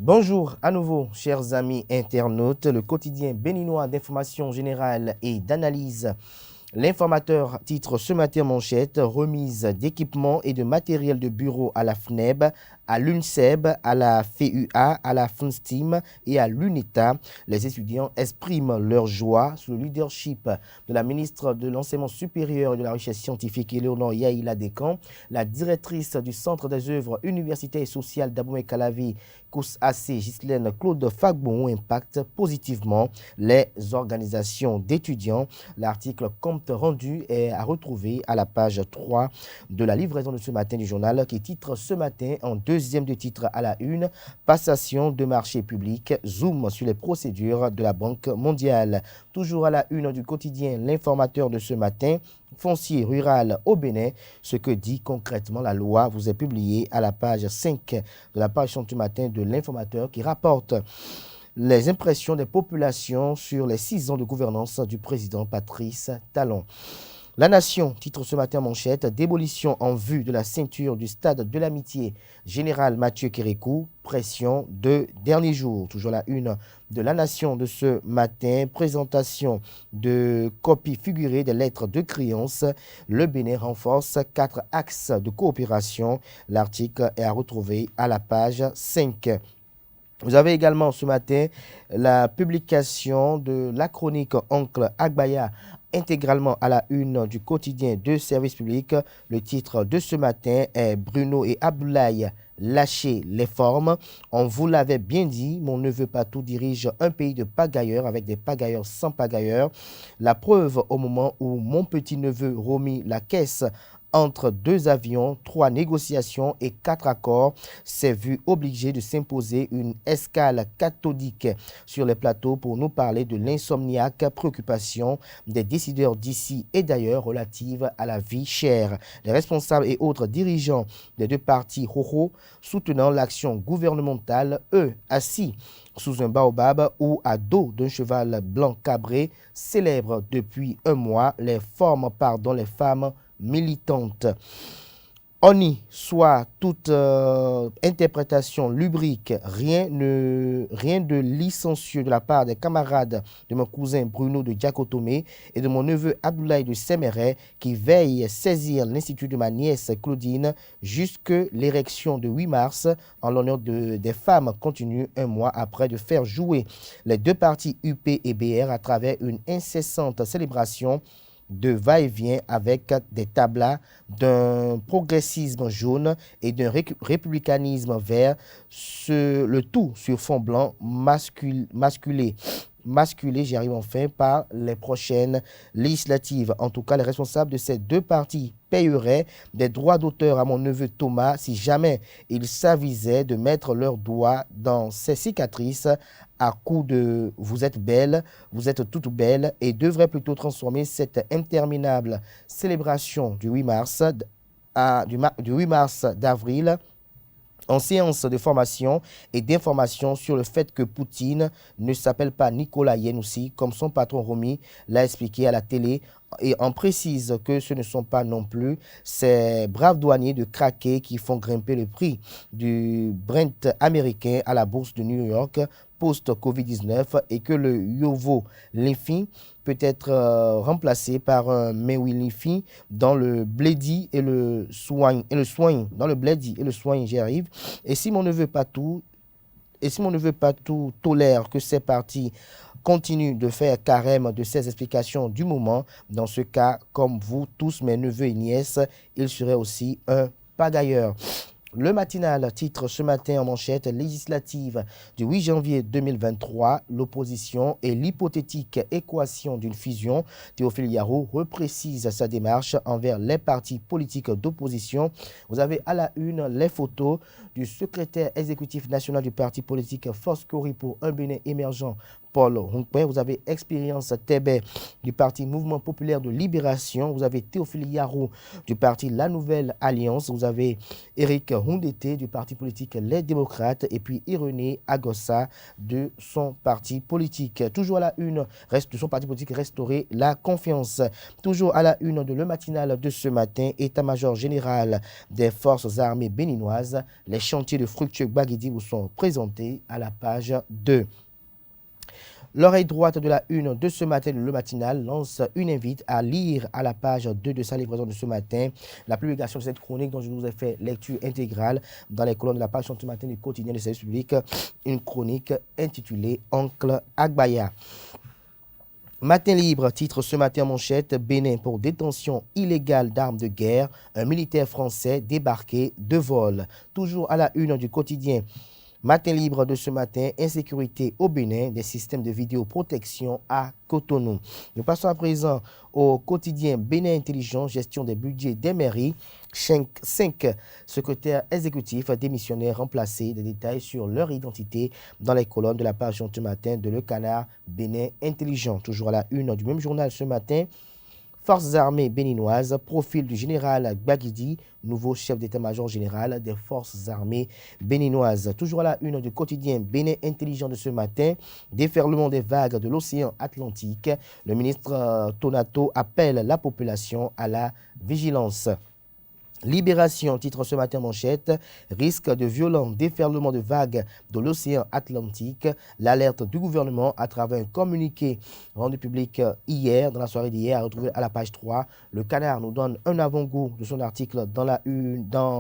Bonjour à nouveau, chers amis internautes. Le quotidien béninois d'information générale et d'analyse. L'informateur titre ce matin manchette: remise d'équipements et de matériel de bureau à la FNEB, à l'UNSEB, à la FEUA, à la FUNSTIM et à l'UNETA. Les étudiants expriment leur joie sous le leadership de la ministre de l'Enseignement supérieur et de la Recherche scientifique, Éléonore Yaïla Descamps, la directrice du Centre des œuvres universitaires et sociales d'Abomey-Calavi, COUS-AC, Ghislaine Claude Fagbon, impacte positivement les organisations d'étudiants. L'article compte rendu est à retrouver à la page 3 de la livraison de ce matin du journal, qui titre ce matin en deuxième de titre à la une: passation de marché public, zoom sur les procédures de la Banque mondiale. Toujours à la une du quotidien L'Informateur de ce matin: foncier rural au Bénin, ce que dit concrètement la loi, vous est publié à la page 5 de la page du matin de L'Informateur, qui rapporte les impressions des populations sur les 6 ans de gouvernance du président Patrice Talon. La Nation titre ce matin manchette: démolition en vue de la ceinture du stade de l'Amitié, général Mathieu Kérékou, pression de dernier jour. Toujours la une de La Nation de ce matin: présentation de copies figurées des lettres de créance. Le Bénin renforce 4 axes de coopération. L'article est à retrouver à la page 5. Vous avez également ce matin la publication de la chronique Oncle Agbaya, intégralement à la une du quotidien de service public. Le titre de ce matin est: Bruno et Abdoulaye, lâchez les formes. On vous l'avait bien dit, mon neveu Patou dirige un pays de pagailleurs avec des pagailleurs sans pagailleurs. La preuve, au moment où mon petit-neveu remit la caisse entre 2 avions, 3 négociations et 4 accords, s'est vu obligé de s'imposer une escale cathodique sur les plateaux pour nous parler de l'insomniaque préoccupation des décideurs d'ici et d'ailleurs relative à la vie chère. Les responsables et autres dirigeants des 2 partis Hoho soutenant l'action gouvernementale, eux assis sous un baobab ou à dos d'un cheval blanc cabré, célèbrent depuis un mois les femmes militantes. Honni, soit toute interprétation lubrique, rien de licencieux de la part des camarades de mon cousin Bruno de Diakotomé et de mon neveu Abdoulaye de Séméret, qui veillent saisir l'Institut de ma nièce Claudine jusque l'érection de 8 mars en l'honneur des femmes continue un mois après de faire jouer les 2 partis UP et BR à travers une incessante célébration de va-et-vient avec des tablats d'un progressisme jaune et d'un républicanisme vert, le tout sur fond blanc masculé, j'y arrive enfin, par les prochaines législatives. En tout cas, les responsables de ces 2 partis payeraient des droits d'auteur à mon neveu Thomas si jamais il s'avisait de mettre leurs doigts dans ses cicatrices à coup de « vous êtes belle, vous êtes toute belle » et devrait plutôt transformer cette interminable célébration du 8 mars d'avril en séance de formation et d'information sur le fait que Poutine ne s'appelle pas Nicolas Yanoussi, comme son patron Romy l'a expliqué à la télé, et on précise que ce ne sont pas non plus ces braves douaniers de craqués qui font grimper le prix du Brent américain à la bourse de New York post-Covid-19 et que le Yovo Lifi peut être remplacé par un Mewi Lifi dans le blédi et le soin, dans le blédi et le soin, j'y arrive. Et si mon neveu Patou tolère que ces partis continuent de faire carême de ces explications du moment, dans ce cas, comme vous tous, mes neveux et nièces, il serait aussi un pagailleur. Le matinal titre ce matin en manchette: législative du 8 janvier 2023, l'opposition et l'hypothétique équation d'une fusion. Théophile Yarou reprécise sa démarche envers les partis politiques d'opposition. Vous avez à la une les photos du secrétaire exécutif national du parti politique Force Cori pour un Bénin émergent, Paul Hunkpe, vous avez Expérience Tébé du parti Mouvement Populaire de Libération, vous avez Théophile Yarou du parti La Nouvelle Alliance, vous avez Éric Hundete du parti politique Les Démocrates et puis Irénée Agossa de son parti politique. Toujours à la une de son parti politique Restaurer la confiance. Toujours à la une de Le Matinal de ce matin, état-major général des forces armées béninoises, les chantiers de Fructueux Baguidi vous sont présentés à la page 2. L'oreille droite de la une de ce matin, Le Matinal, lance une invite à lire à la page 2 de sa livraison de ce matin la publication de cette chronique dont je vous ai fait lecture intégrale dans les colonnes de la page ce matin du quotidien du service public, une chronique intitulée Oncle Agbaya. Matin libre, titre ce matin en manchette, Bénin pour détention illégale d'armes de guerre, un militaire français débarqué de vol. Toujours à la une du quotidien. Matin libre de ce matin, insécurité au Bénin, des systèmes de vidéoprotection à Cotonou. Nous passons à présent au quotidien Bénin Intelligent, gestion des budgets des mairies. 5 secrétaires exécutifs démissionnaires remplacés, des détails sur leur identité dans les colonnes de la page ce matin de Le Canard Bénin Intelligent. Toujours à la une du même journal ce matin, Forces armées béninoises, profil du général Baguidi, nouveau chef d'état-major général des forces armées béninoises. Toujours à la une du quotidien Bénin Intelligent de ce matin, déferlement des vagues de l'océan Atlantique. Le ministre Tonato appelle la population à la vigilance. Libération, titre ce matin manchette, risque de violents déferlements de vagues de l'océan Atlantique. L'alerte du gouvernement à travers un communiqué rendu public hier, dans la soirée d'hier, à retrouver à la page 3. Le Canard nous donne un avant-goût de son article dans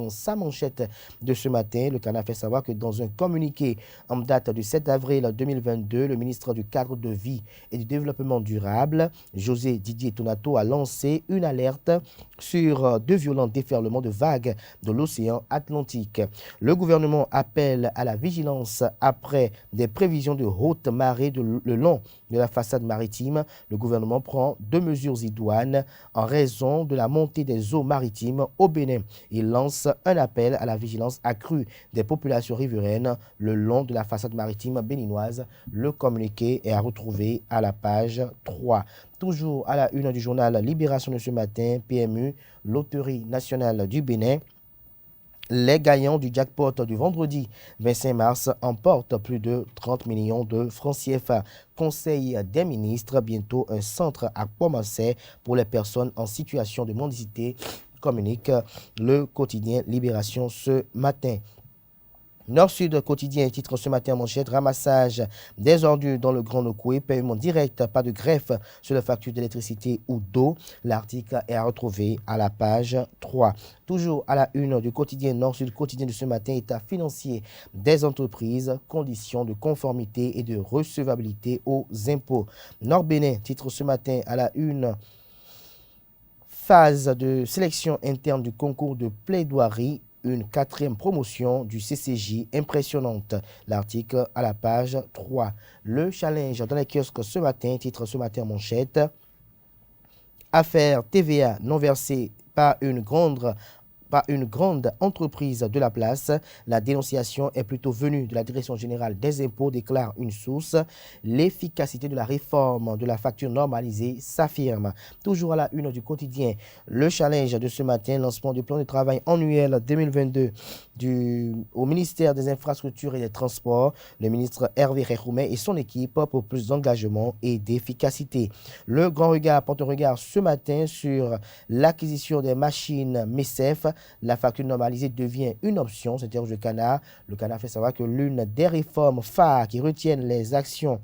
sa manchette de ce matin. Le Canard fait savoir que dans un communiqué en date du 7 avril 2022, le ministre du Cadre de vie et du Développement durable, José Didier Tonato, a lancé une alerte sur de violents déferlements de vagues de l'océan Atlantique. Le gouvernement appelle à la vigilance après des prévisions de haute marée le long de la façade maritime. Le gouvernement prend 2 mesures idoines en raison de la montée des eaux maritimes au Bénin. Il lance un appel à la vigilance accrue des populations riveraines le long de la façade maritime béninoise. Le communiqué est à retrouver à la page 3. Toujours à la une du journal Libération de ce matin, PMU, Loterie nationale du Bénin. Les gagnants du jackpot du vendredi 25 mars emportent plus de 30 millions de francs CFA. Conseil des ministres, bientôt un centre à Pomassé pour les personnes en situation de mendicité, communique le quotidien Libération ce matin. Nord-Sud quotidien, titre ce matin en manchette, ramassage des ordures dans le Grand Nokoué, paiement direct, pas de greffe sur la facture d'électricité ou d'eau. L'article est à retrouver à la page 3. Toujours à la une du quotidien Nord-Sud quotidien de ce matin, état financier des entreprises, conditions de conformité et de recevabilité aux impôts. Nord-Bénin, titre ce matin à la une, phase de sélection interne du concours de plaidoirie. Une 4e promotion du CCJ impressionnante. L'article à la page 3. Le challenge dans les kiosques ce matin, titre ce matin en manchette. Affaire TVA non versée par une grande entreprise de la place. La dénonciation est plutôt venue de la Direction générale des impôts, déclare une source. L'efficacité de la réforme de la facture normalisée s'affirme. Toujours à la une du quotidien, le challenge de ce matin, lancement du plan de travail annuel 2022 au ministère des Infrastructures et des Transports. Le ministre Hervé Réhoumet et son équipe pour plus d'engagement et d'efficacité. Le grand regard porte un regard ce matin sur l'acquisition des machines MECEF. La facture normalisée devient une option, s'interroge le Canard. Le Canard fait savoir que l'une des réformes phares qui retiennent les actions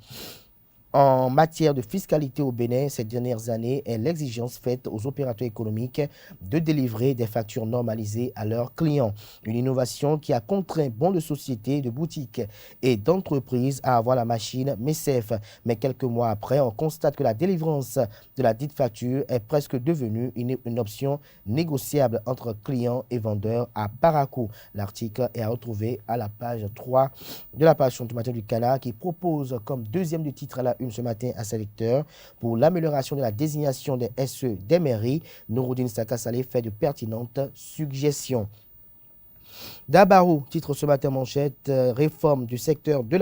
en matière de fiscalité au Bénin ces dernières années est l'exigence faite aux opérateurs économiques de délivrer des factures normalisées à leurs clients. Une innovation qui a contraint bon de sociétés, de boutiques et d'entreprises à avoir la machine MECEF. Mais quelques mois après, on constate que la délivrance de la dite facture est presque devenue une option négociable entre clients et vendeurs à Parakou. L'article est à retrouver à la page 3 de la page matin du Canard qui propose comme deuxième du titre à la une ce matin à ses lecteurs pour l'amélioration de la désignation des SE des mairies. Nouroudine Sakasalé fait de pertinentes suggestions. Dabarou, titre ce matin manchette, réforme du secteur de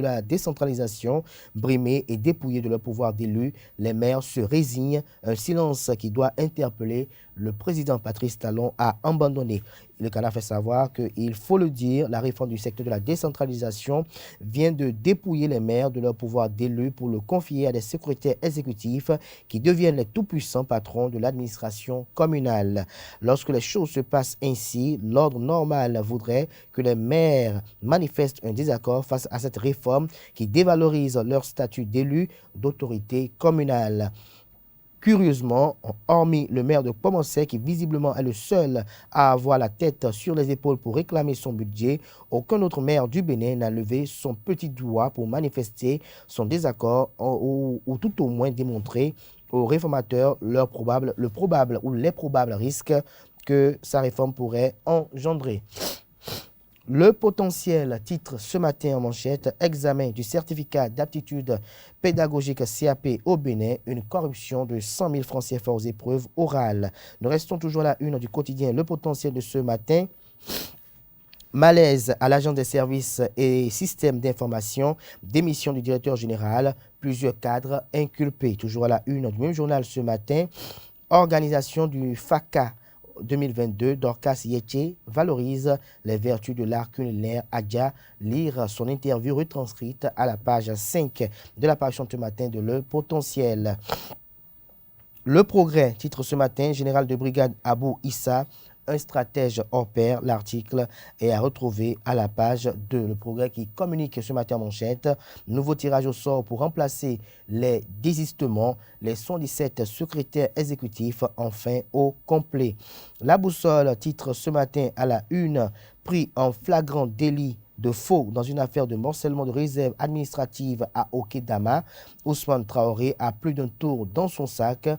la décentralisation, brimés et dépouillés de leur pouvoir d'élu, les maires se résignent, un silence qui doit interpeller le président Patrice Talon a abandonné. Le Canard fait savoir qu'il faut le dire, la réforme du secteur de la décentralisation vient de dépouiller les maires de leur pouvoir d'élu pour le confier à des secrétaires exécutifs qui deviennent les tout-puissants patrons de l'administration communale. Lorsque les choses se passent ainsi, l'ordre normal voudrait que les maires manifestent un désaccord face à cette réforme qui dévalorise leur statut d'élu d'autorité communale. Curieusement, hormis le maire de Pomossé, qui visiblement est le seul à avoir la tête sur les épaules pour réclamer son budget, aucun autre maire du Bénin n'a levé son petit doigt pour manifester son désaccord ou tout au moins démontrer aux réformateurs les probables risques que sa réforme pourrait engendrer. Le potentiel titre ce matin en manchette, examen du certificat d'aptitude pédagogique CAP au Bénin, une corruption de 100 000 francs CFA aux épreuves orales. Nous restons toujours à la une du quotidien Le Potentiel de ce matin. Malaise à l'agence des services et systèmes d'information, démission du directeur général, plusieurs cadres inculpés. Toujours à la une du même journal ce matin, organisation du FACA 2022, Dorcas Yetche valorise les vertus de l'art culinaire Adja. Lire son interview retranscrite à la page 5 de l'apparition ce matin de Le Potentiel. Le Progrès, titre ce matin, général de brigade Abou Issa, un stratège hors pair. L'article est à retrouver à la page 2. Le Progrès qui communique ce matin en manchette. Nouveau tirage au sort pour remplacer les désistements. Les 117 secrétaires exécutifs enfin au complet. La Boussole titre ce matin à la une. Pris en flagrant délit de faux dans une affaire de morcellement de réserve administrative à Okedama. Ousmane Traoré a plus d'un tour dans son sac.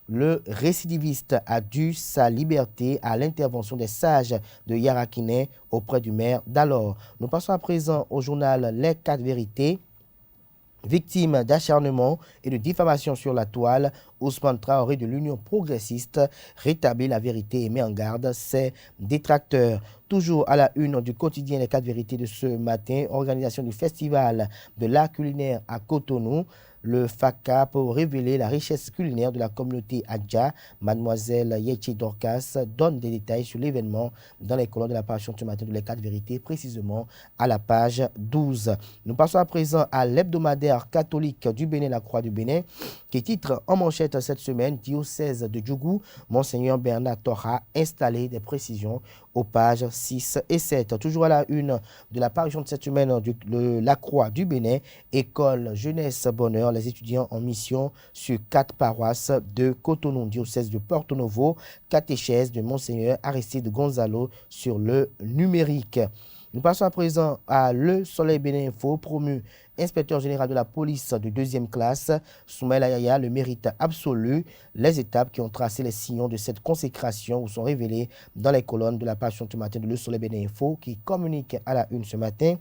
Le récidiviste a dû sa liberté à l'intervention des sages de Yarakine auprès du maire d'alors. Nous passons à présent au journal Les 4 vérités. Victime d'acharnement et de diffamation sur la toile, Ousmane Traoré de l'Union progressiste rétablit la vérité et met en garde ses détracteurs. Toujours à la une du quotidien Les 4 vérités de ce matin, organisation du festival de l'art culinaire à Cotonou. Le FACA pour révéler la richesse culinaire de la communauté Adja. Mademoiselle Yetche Dorcas donne des détails sur l'événement dans les colonnes de l'apparition ce matin de Les 4 vérités, précisément à la page 12. Nous passons à présent à l'hebdomadaire catholique du Bénin, la Croix du Bénin, qui titre en manchette cette semaine, diocèse de Djougou, Monseigneur Bernard Torra, installé des précisions aux pages 6 et 7. Toujours à la une de l'apparition de cette semaine de la Croix du Bénin, école jeunesse bonheur, les étudiants en mission sur 4 paroisses de Cotonou, diocèse de Porto Novo, catéchèse de Monseigneur Aristide Gonzalo sur le numérique. Nous passons à présent à Le Soleil Bénin Info, promu inspecteur général de la police de 2e classe, Soumaïla Yaya, le mérite absolu. Les étapes qui ont tracé les sillons de cette consécration vous sont révélées dans les colonnes de la page ce matin de Le Soleil Bénin Info, qui communique à la une ce matin.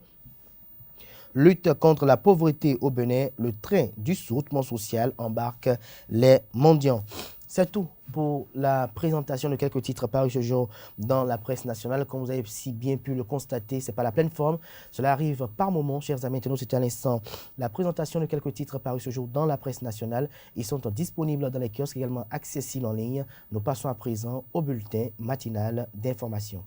Lutte contre la pauvreté au Bénin, le train du soutien social embarque les mendiants. C'est tout pour la présentation de quelques titres parus ce jour dans la presse nationale. Comme vous avez si bien pu le constater, ce n'est pas la pleine forme. Cela arrive par moments, chers amis. Maintenant, c'était à l'instant la présentation de quelques titres parus ce jour dans la presse nationale. Ils sont disponibles dans les kiosques, également accessibles en ligne. Nous passons à présent au bulletin matinal d'information.